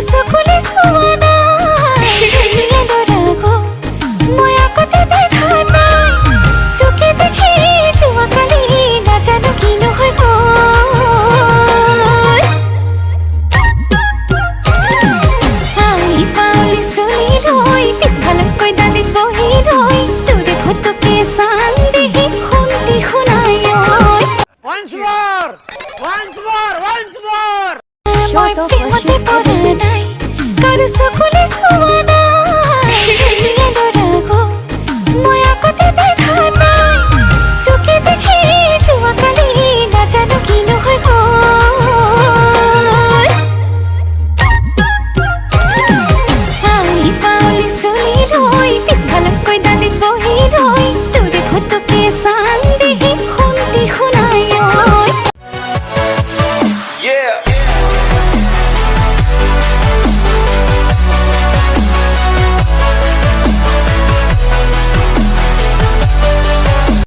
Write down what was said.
চকুলে চোৱা নাই ধুনীয়া ল'ৰা মই আগতে দেখা নাই তোকে দেখি যোৱাকালি নাজানো কিনো হৈ গ'ল আলি পাউলি চলি ৰৈ পিছফালকৈ দালিত বহি ৰৈ তোৰে ফটোকে চান দেহি শুনতি শুনাই Once more! Once more! Once more! মই প্ৰেমতে পৰা নাই কাৰো চকুলে চোৱা নাই